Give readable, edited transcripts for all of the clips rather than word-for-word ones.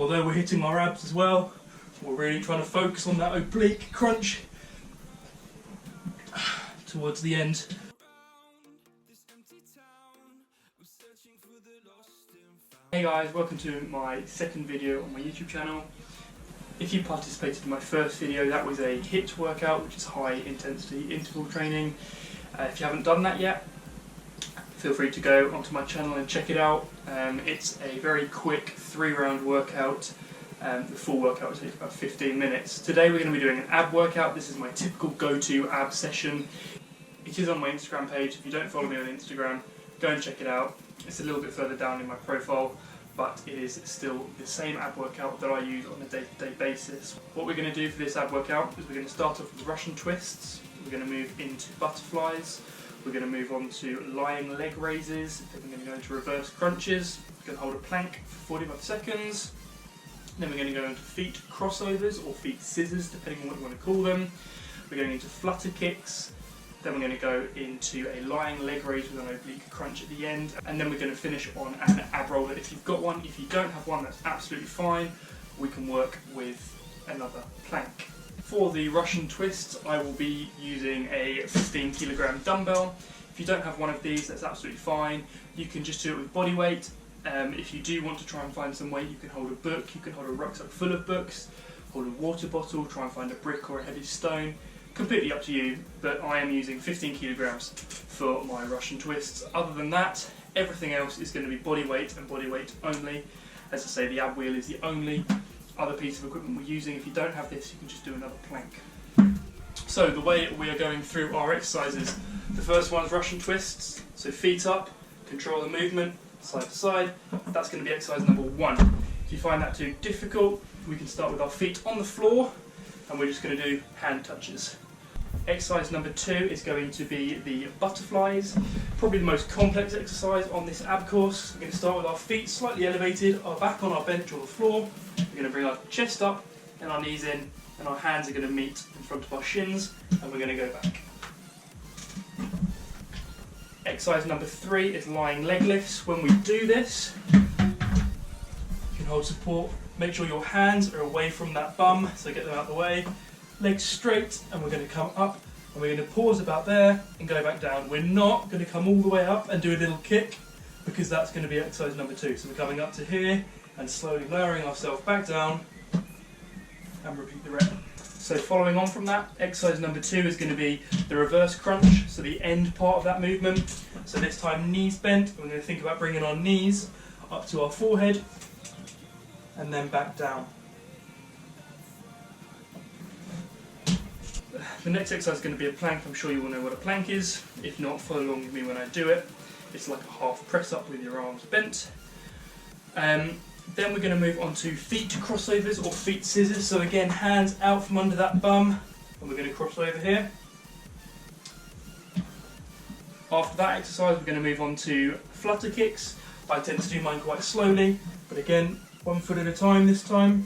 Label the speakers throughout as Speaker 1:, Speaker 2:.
Speaker 1: although we're hitting our abs as well, we're really trying to focus on that oblique crunch towards the end. Hey guys, welcome to my second video on my YouTube channel. If you participated in my first video, that was a HIIT workout, which is high intensity interval training. If you haven't done that yet, feel free to go onto my channel and check it out. It's a very quick 3-round workout. The full workout takes about 15 minutes. Today we're going to be doing an ab workout. This is my typical go-to ab session. It is on my Instagram page. If you don't follow me on Instagram, go and check it out. It's a little bit further down in my profile, but it is still the same ab workout that I use on a day-to-day basis. What we're going to do for this ab workout is we're going to start off with Russian twists. We're going to move into butterflies. We're going to move on to lying leg raises. Then we're going to go into reverse crunches. We're going to hold a plank for 45 seconds. Then we're going to go into feet crossovers or feet scissors, depending on what you want to call them. We're going into flutter kicks. Then we're going to go into a lying leg raise with an oblique crunch at the end. And then we're going to finish on an ab roller if you've got one. If you don't have one, that's absolutely fine. We can work with another plank. For the Russian twists, I will be using a 15 kilogram dumbbell. If you don't have one of these, that's absolutely fine. You can just do it with body weight. If you do want to try and find some weight, you can hold a book, you can hold a rucksack full of books, hold a water bottle, try and find a brick or a heavy stone. Completely up to you, but I am using 15 kilograms for my Russian twists. Other than that, everything else is going to be body weight and body weight only. As I say, the ab wheel is the only other piece of equipment we're using. If you don't have this, you can just do another plank. So the way we are going through our exercises, the first one is Russian twists. So feet up, control the movement, side to side. That's going to be exercise number 1. If you find that too difficult, we can start with our feet on the floor and we're just going to do hand touches. Exercise number 2 is going to be the butterflies, probably the most complex exercise on this ab course. We're going to start with our feet slightly elevated, our back on our bench or the floor. We're going to bring our chest up and our knees in, and our hands are going to meet in front of our shins, and we're going to go back. Exercise number 3 is lying leg lifts. When we do this, you can hold support. Make sure your hands are away from that bum, so get them out of the way. Legs straight, and we're going to come up, and we're going to pause about there and go back down. We're not going to come all the way up and do a little kick, because that's going to be exercise number 2. So we're coming up to here and slowly lowering ourselves back down, and repeat the rep. So following on from that, exercise number 2 is going to be the reverse crunch, so the end part of that movement. So this time knees bent, we're going to think about bringing our knees up to our forehead and then back down. The next exercise is going to be a plank. I'm sure you will know what a plank is. If not, follow along with me when I do it. It's like a half press up with your arms bent. Then we're going to move on to feet crossovers or feet scissors. So again, hands out from under that bum, and we're going to cross over here. After that exercise, we're going to move on to flutter kicks. I tend to do mine quite slowly, but again, 1 foot at a time this time.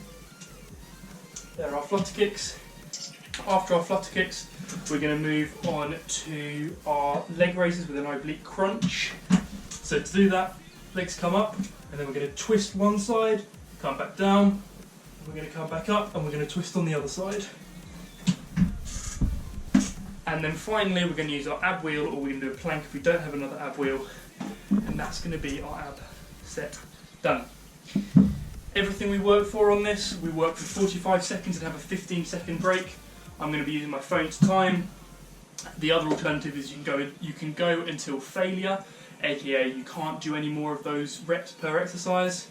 Speaker 1: There are our flutter kicks. After our flutter kicks, we're going to move on to our leg raises with an oblique crunch. So to do that, legs come up, and then we're going to twist one side, come back down, we're going to come back up, and we're going to twist on the other side. And then finally we're going to use our ab wheel, or we're going to do a plank if we don't have another ab wheel, and that's going to be our ab set done. Everything we work for on this, we work for 45 seconds and have a 15-second break. I'm going to be using my phone to time. The other alternative is you can go until failure, aka you can't do any more of those reps per exercise.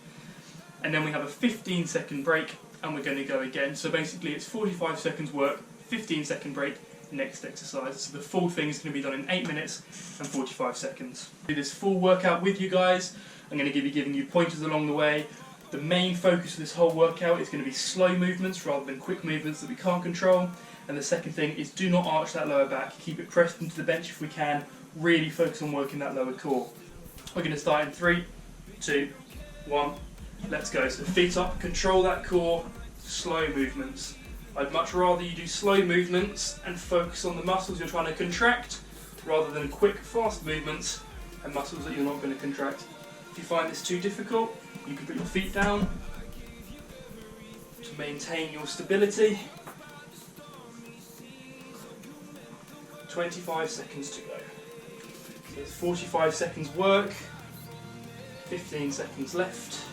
Speaker 1: And then we have a 15-second break, and we're going to go again. So basically it's 45 seconds work, 15-second break, next exercise. So the full thing is going to be done in 8 minutes and 45 seconds. Do this full workout with you guys. I'm going to be giving you pointers along the way. The main focus of this whole workout is going to be slow movements rather than quick movements that we can't control. And the second thing is, do not arch that lower back. Keep it pressed into the bench if we can. Really focus on working that lower core. We're going to start in 3, 2, 1. Let's go. So feet up, control that core, slow movements. I'd much rather you do slow movements and focus on the muscles you're trying to contract rather than quick, fast movements and muscles that you're not going to contract. If you find this too difficult, you can put your feet down to maintain your stability. 25 seconds to go. So there's 45 seconds work, 15 seconds left.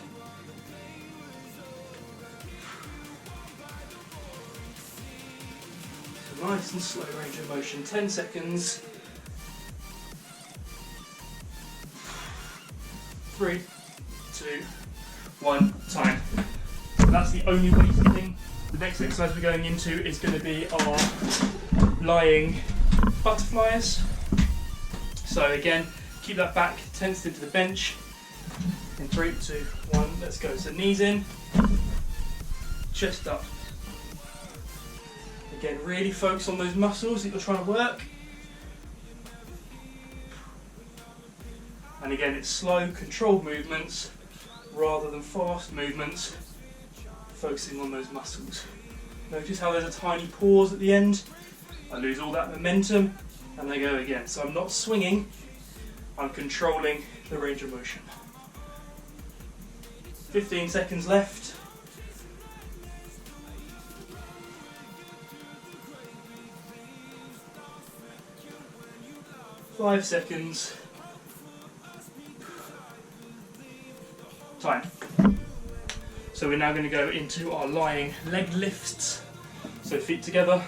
Speaker 1: So nice and slow range of motion, 10 seconds. 3, 2, 1, time. That's the only weight thing. The next exercise we're going into is going to be our lying butterflies. So again, keep that back tensed into the bench. In 3, 2, 1, let's go. So knees in, chest up. Again, really focus on those muscles that you're trying to work. And again, it's slow, controlled movements rather than fast movements, focusing on those muscles. Notice how there's a tiny pause at the end. I lose all that momentum and I go again. So I'm not swinging, I'm controlling the range of motion. 15 seconds left. Five seconds. Time. So we're now going to go into our lying leg lifts. So feet together.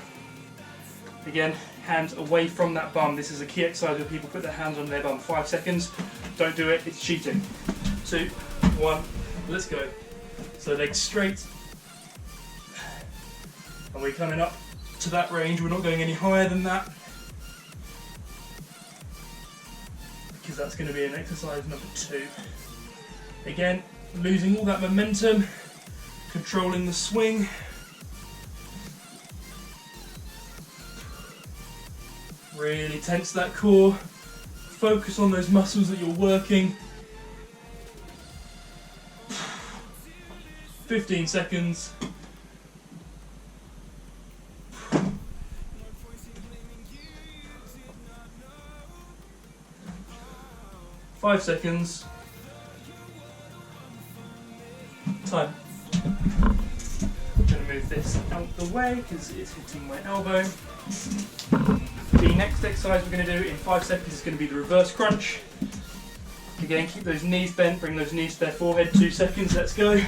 Speaker 1: Again, hands away from that bum. This is a key exercise where people put their hands on their bum. 5 seconds. Don't do it, it's cheating. 2, 1, let's go. So legs straight. And we're coming up to that range. We're not going any higher than that, because that's going to be an exercise number 2. Again, losing all that momentum, controlling the swing. Really tense that core, focus on those muscles that you're working. 15 seconds. Five seconds. Time. I'm going to move this out the way because it's hitting my elbow. The next exercise we're going to do in 5 seconds is going to be the reverse crunch. Again, keep those knees bent, bring those knees to their forehead. 2 seconds, let's go.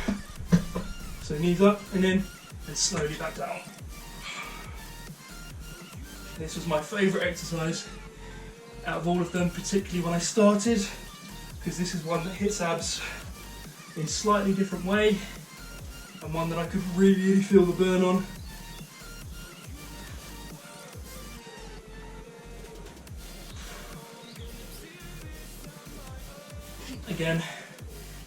Speaker 1: So knees up and in, and slowly back down. This was my favourite exercise out of all of them, particularly when I started, because this is one that hits abs in a slightly different way, and one that I could really feel the burn on. Again,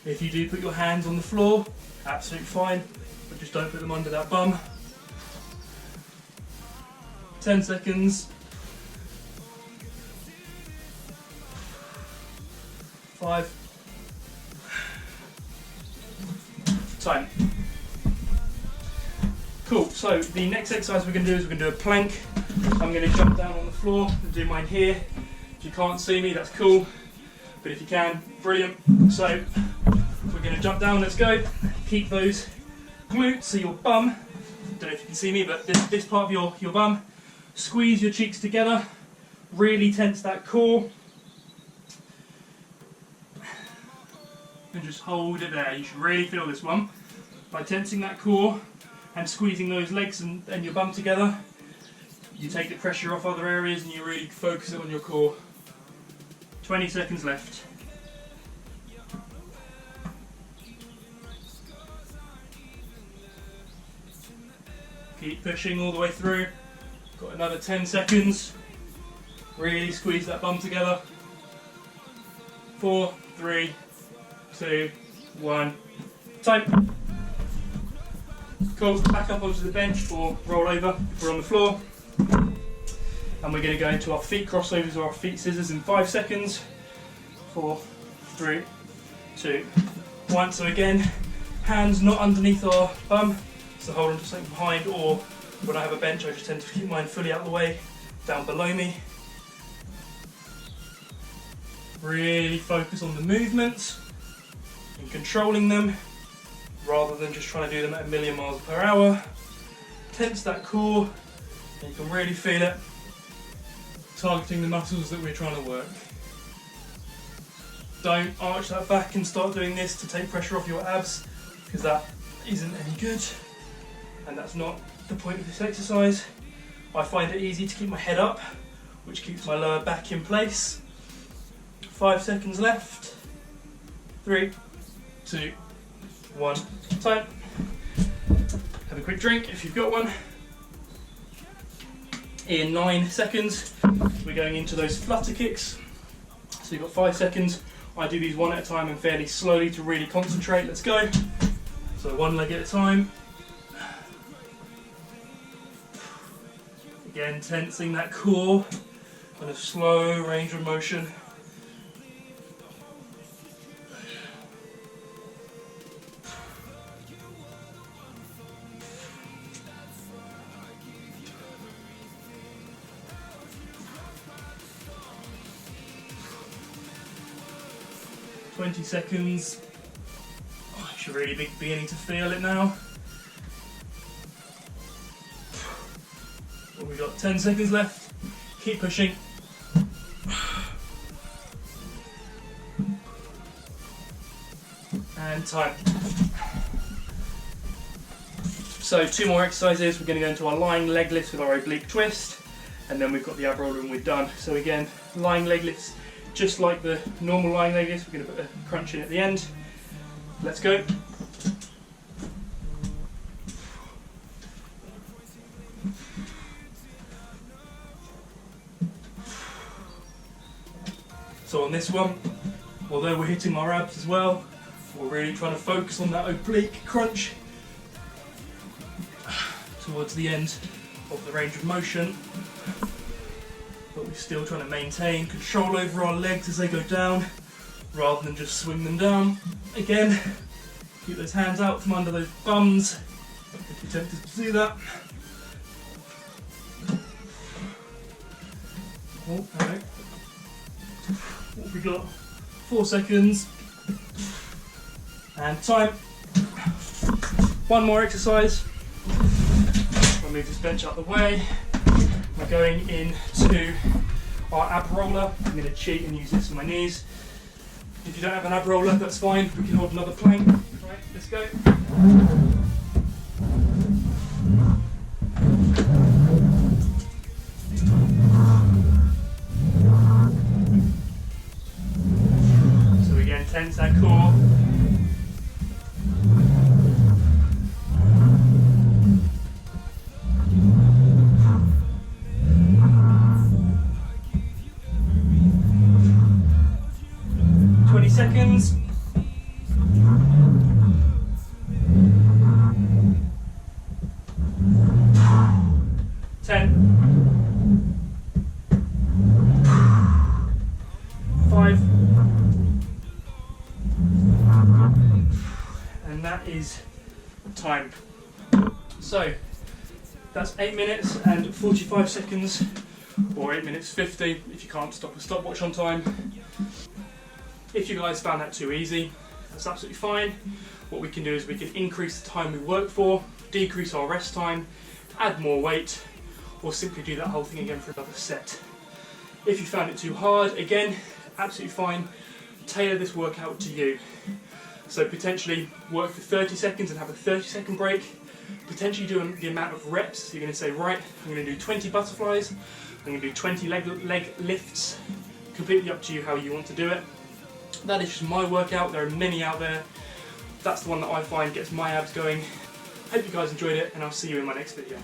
Speaker 1: if you do put your hands on the floor, absolutely fine, but just don't put them under that bum. 10 seconds. 5. Time. Cool, so the next exercise we're going to do is we're going to do a plank. I'm going to jump down on the floor and do mine here. If you can't see me, that's cool, but if you can, brilliant. So we're going to jump down, let's go. Keep those glutes, so your bum, don't know if you can see me, but this part of your bum, squeeze your cheeks together, really tense that core, and just hold it there. You should really feel this one. By tensing that core and squeezing those legs and your bum together, you take the pressure off other areas and you really focus it on your core. 20 seconds left. Keep pushing all the way through. Got another 10 seconds. Really squeeze that bum together. 4, 3, 2, 1. Time. Cool. Back up onto the bench or roll over if we're on the floor. And we're going to go into our feet crossovers or our feet scissors in 5 seconds. 4, 3, 2, 1. So again, hands not underneath our bum, so hold on to something behind, or when I have a bench I just tend to keep mine fully out of the way, down below me. Really focus on the movements and controlling them. rather than just trying to do them at a million miles per hour. Tense that core, and you can really feel it targeting the muscles that we're trying to work. Don't arch that back and start doing this to take pressure off your abs, because that isn't any good, and that's not the point of this exercise. I find it easy to keep my head up, which keeps my lower back in place. 5 seconds left. 3, 2, 1, time. Have a quick drink if you've got one. In 9 seconds, we're going into those flutter kicks. So you've got 5 seconds. I do these one at a time and fairly slowly to really concentrate. Let's go. So one leg at a time. Again, tensing that core and a slow range of motion. "20 seconds. Oh, you should really be beginning to feel it now. Well, we've got 10 seconds left. Keep pushing. And time. So 2 more exercises. We're going to go into our lying leg lifts with our oblique twist, and then we've got the ab roller and we're done. So again, lying leg lifts, just like the normal lying leg lifts, we're going to put a crunch in at the end. Let's go. So on this one, although we're hitting our abs as well, we're really trying to focus on that oblique crunch towards the end of the range of motion. But we're still trying to maintain control over our legs as they go down, rather than just swing them down. Again, keep those hands out from under those bums if you're tempted to do that. Oh, alright. What have we got? 4 seconds. And time. One more exercise. I'll move this bench out the way. We're going into our ab roller. I'm going to cheat and use this on my knees. If you don't have an ab roller, that's fine. We can hold another plank. Right, let's go. So again, tense that core. Seconds. 10. 5. And that is time. So that's 8 minutes and 45 seconds, or 8 minutes 50 if you can't stop a stopwatch on time. If you guys found that too easy, that's absolutely fine. What we can do is we can increase the time we work for, decrease our rest time, add more weight, or simply do that whole thing again for another set. If you found it too hard, again, absolutely fine. Tailor this workout to you. So potentially work for 30 seconds and have a 30-second break. Potentially do the amount of reps. So you're going to say, right, I'm going to do 20 butterflies, I'm going to do 20 leg lifts. Completely up to you how you want to do it. That is just my workout. There are many out there. That's the one that I find gets my abs going. Hope you guys enjoyed it, and I'll see you in my next video.